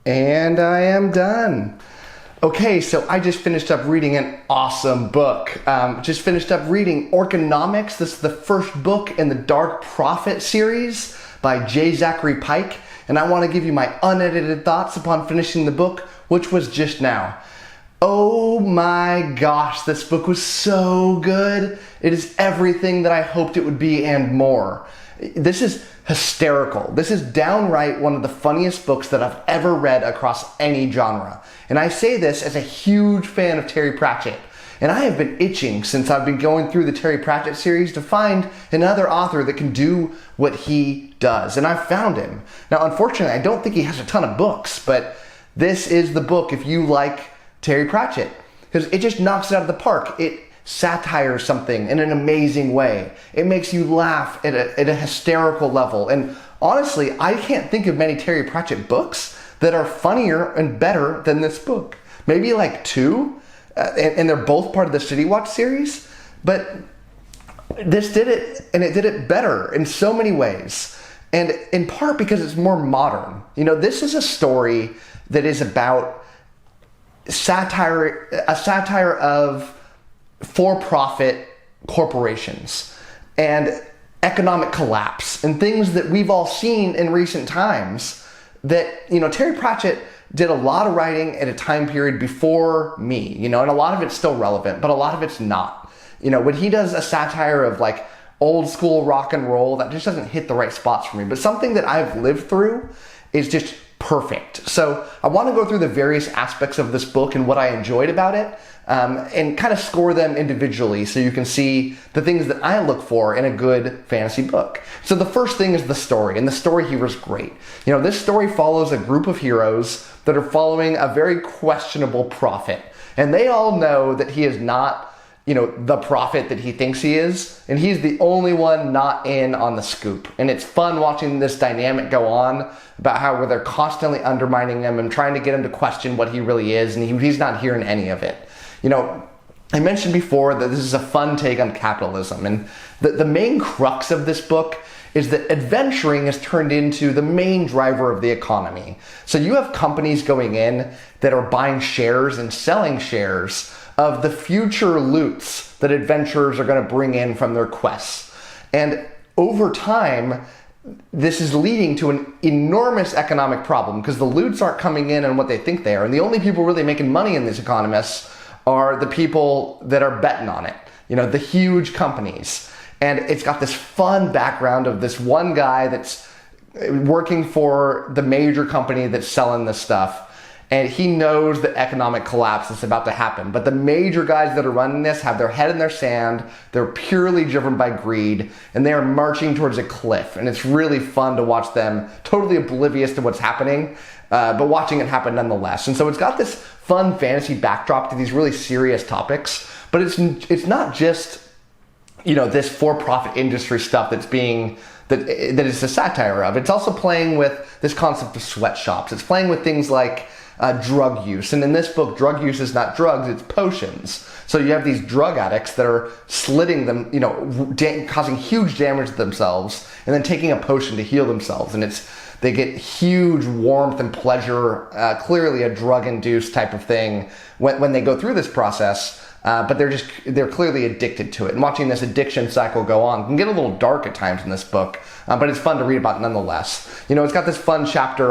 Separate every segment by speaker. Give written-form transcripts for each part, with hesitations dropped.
Speaker 1: And I am done. Okay, so I just finished up reading an awesome book. Just finished up reading Orconomics. This is the first book in the Dark Prophet series by Zachary Pike. And I want to give you my unedited thoughts upon finishing the book, which was just now. Oh my gosh, this book was so good. It is everything that I hoped it would be and more. This is hysterical. This is downright one of the funniest books that I've ever read across any genre. And I say this as a huge fan of Terry Pratchett. And I have been itching since I've been going through the Terry Pratchett series to find another author that can do what he does. And I found him. Now, unfortunately, I don't think he has a ton of books, but this is the book if you like Terry Pratchett, because it just knocks it out of the park. It satires something in an amazing way. It makes you laugh at a hysterical level. And honestly, I can't think of many Terry Pratchett books that are funnier and better than this book. Maybe like two, and they're both part of the City Watch series, but this did it, and it did it better in so many ways. And in part because it's more modern. You know, this is a story that is about a satire of for-profit corporations and economic collapse and things that we've all seen in recent times that, you know, Terry Pratchett did a lot of writing at a time period before me, you know, and a lot of it's still relevant, but a lot of it's not. You know, when he does a satire of like old school rock and roll, that just doesn't hit the right spots for me. But something that I've lived through is just perfect. So I want to go through the various aspects of this book and what I enjoyed about it, and kind of score them individually so you can see the things that I look for in a good fantasy book. So the first thing is the story, and the story here is great. You know, this story follows a group of heroes that are following a very questionable prophet, and they all know that he is not, you know, the prophet that he thinks he is, and he's the only one not in on the scoop. And it's fun watching this dynamic go on about how they're constantly undermining him and trying to get him to question what he really is, and he's not hearing any of it. You know, I mentioned before that this is a fun take on capitalism, and the main crux of this book is that adventuring has turned into the main driver of the economy. So you have companies going in that are buying shares and selling shares of the future loots that adventurers are going to bring in from their quests. And over time, this is leading to an enormous economic problem because the loots aren't coming in on what they think they are. And the only people really making money in these economists are the people that are betting on it, you know, the huge companies. And it's got this fun background of this one guy that's working for the major company that's selling this stuff. And he knows the economic collapse is about to happen. But the major guys that are running this have their head in their sand. They're purely driven by greed, and they are marching towards a cliff. And it's really fun to watch them totally oblivious to what's happening, but watching it happen nonetheless. And so it's got this fun fantasy backdrop to these really serious topics. But it's not just, you know, this for-profit industry stuff that is a satire of. It's also playing with this concept of sweatshops. It's playing with things like drug use. And in this book, drug use is not drugs, it's potions. So you have these drug addicts that are slitting them, you know, causing huge damage to themselves, and then taking a potion to heal themselves. And they get huge warmth and pleasure, clearly a drug-induced type of thing when they go through this process. But they're clearly addicted to it. And watching this addiction cycle go on can get a little dark at times in this book, but it's fun to read about nonetheless. You know, it's got this fun chapter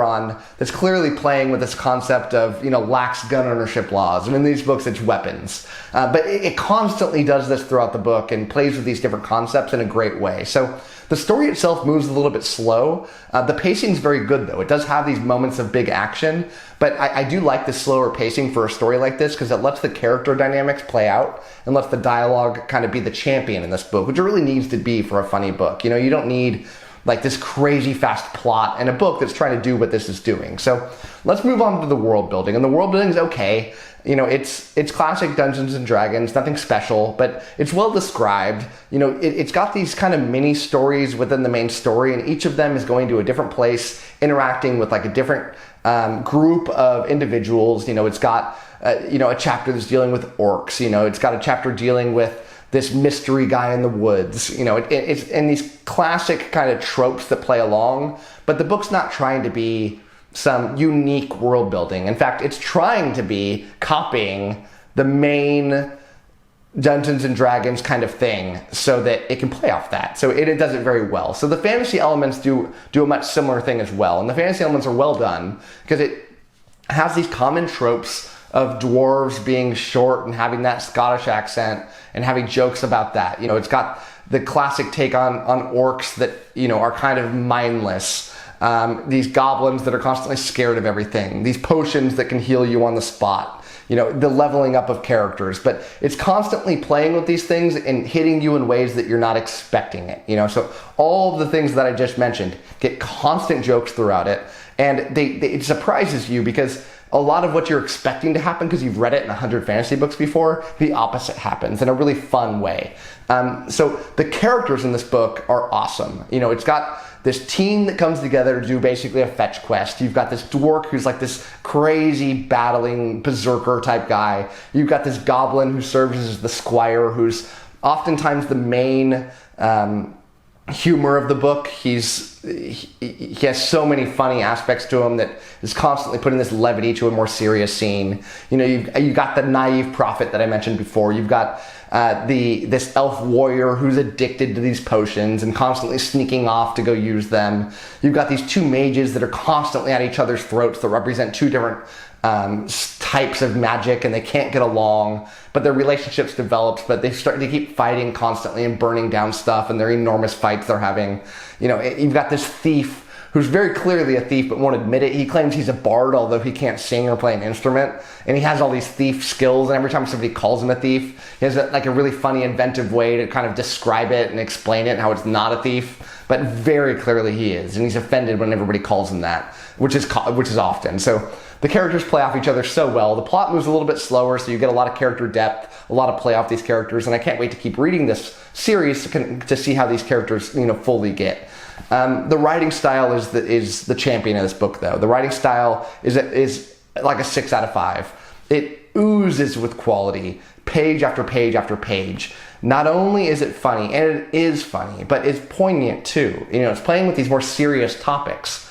Speaker 1: that's clearly playing with this concept of, you know, lax gun ownership laws. And in these books, it's weapons. But it constantly does this throughout the book and plays with these different concepts in a great way. So the story itself moves a little bit slow. The pacing's very good, though. It does have these moments of big action, but I do like the slower pacing for a story like this because it lets the character dynamics play out and lets the dialogue kind of be the champion in this book, which it really needs to be for a funny book. You know, you don't need like this crazy fast plot in a book that's trying to do what this is doing. So let's move on to the world building. And the world building is okay. You know, it's classic Dungeons and Dragons, nothing special, but it's well described. You know, it's got these kind of mini stories within the main story, and each of them is going to a different place, interacting with like a different group of individuals. You know, it's got, you know, a chapter that's dealing with orcs. You know, it's got a chapter dealing with this mystery guy in the woods. You know, it's in these classic kind of tropes that play along, but the book's not trying to be some unique world building. In fact, it's trying to be copying the main Dungeons and Dragons kind of thing so that it can play off that. So it does it very well. So the fantasy elements do a much similar thing as well. And the fantasy elements are well done because it has these common tropes of dwarves being short and having that Scottish accent and having jokes about that. You know, it's got the classic take on orcs that, you know, are kind of mindless. These goblins that are constantly scared of everything. These potions that can heal you on the spot. You know, the leveling up of characters. But it's constantly playing with these things and hitting you in ways that you're not expecting it. You know, so all of the things that I just mentioned get constant jokes throughout it. And it surprises you because a lot of what you're expecting to happen, because you've read it in 100 fantasy books before, the opposite happens in a really fun way. So the characters in this book are awesome. You know, it's got this team that comes together to do basically a fetch quest. You've got this dwarf who's like this crazy battling berserker type guy. You've got this goblin who serves as the squire, who's oftentimes the main humor of the book. He has so many funny aspects to him that is constantly putting this levity to a more serious scene. You know, you've got the naive prophet that I mentioned before. You've got this elf warrior who's addicted to these potions and constantly sneaking off to go use them. You've got these two mages that are constantly at each other's throats that represent two different types of magic, and they can't get along, but their relationships develops, but they start to keep fighting constantly and burning down stuff, and they're enormous fights they're having. You know, you've got this thief who's very clearly a thief but won't admit it. He claims he's a bard, although he can't sing or play an instrument, and he has all these thief skills, and every time somebody calls him a thief, he has a really funny, inventive way to kind of describe it and explain it and how it's not a thief, but very clearly he is, and he's offended when everybody calls him that, which is often. So the characters play off each other so well. The plot moves a little bit slower, so you get a lot of character depth, a lot of play off these characters, and I can't wait to keep reading this series to see how these characters, you know, fully get. The writing style is the champion of this book, though. The writing style is like a 6 out of 5. It oozes with quality, page after page after page. Not only is it funny, and it is funny, but it's poignant too. You know, it's playing with these more serious topics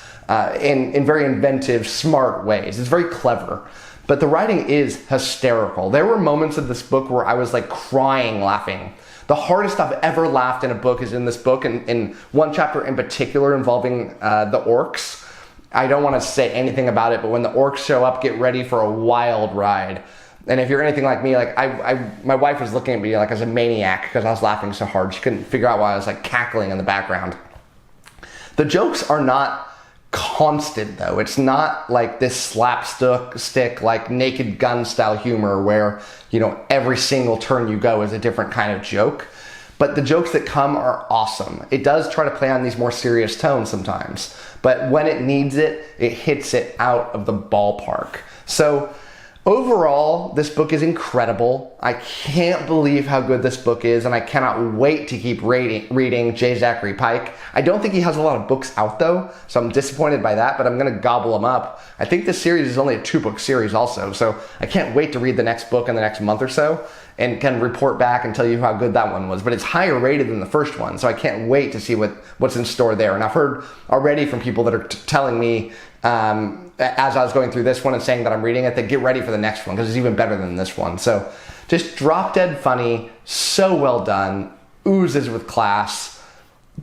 Speaker 1: in very inventive, smart ways. It's very clever. But the writing is hysterical. There were moments of this book where I was like crying laughing. The hardest I've ever laughed in a book is in this book, and in one chapter in particular involving the orcs. I don't want to say anything about it, but when the orcs show up, get ready for a wild ride. And if you're anything like me, like my wife was looking at me like as a maniac because I was laughing so hard. She couldn't figure out why I was like cackling in the background. The jokes are not constant, though. It's not like this slapstick like Naked Gun style humor where, you know, every single turn you go is a different kind of joke. But the jokes that come are awesome. It does try to play on these more serious tones sometimes, but when it needs it, it hits it out of the ballpark. So overall, this book is incredible. I can't believe how good this book is, and I cannot wait to keep reading J. Zachary Pike. I don't think he has a lot of books out, though, so I'm disappointed by that, but I'm going to gobble them up. I think this series is only a 2-book series also, so I can't wait to read the next book in the next month or so and can report back and tell you how good that one was. But it's higher rated than the first one, so I can't wait to see what's in store there. And I've heard already from people that are telling me as I was going through this one and saying that I'm reading it, that get ready for the next one because it's even better than this one. So just drop dead funny, so well done, oozes with class.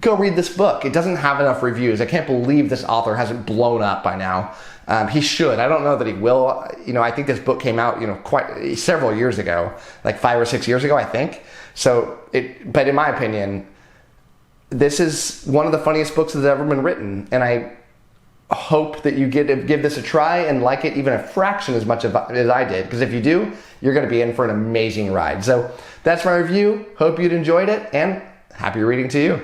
Speaker 1: Go read this book. It doesn't have enough reviews. I can't believe this author hasn't blown up by now. He should. I don't know that he will. You know, I think this book came out, you know, quite several years ago, like 5 or 6 years ago, I think. So but in my opinion, this is one of the funniest books that's ever been written, and I hope that you give this a try and like it even a fraction as much as I did, because if you do, you're going to be in for an amazing ride. So that's my review. Hope you'd enjoyed it, and happy reading to you.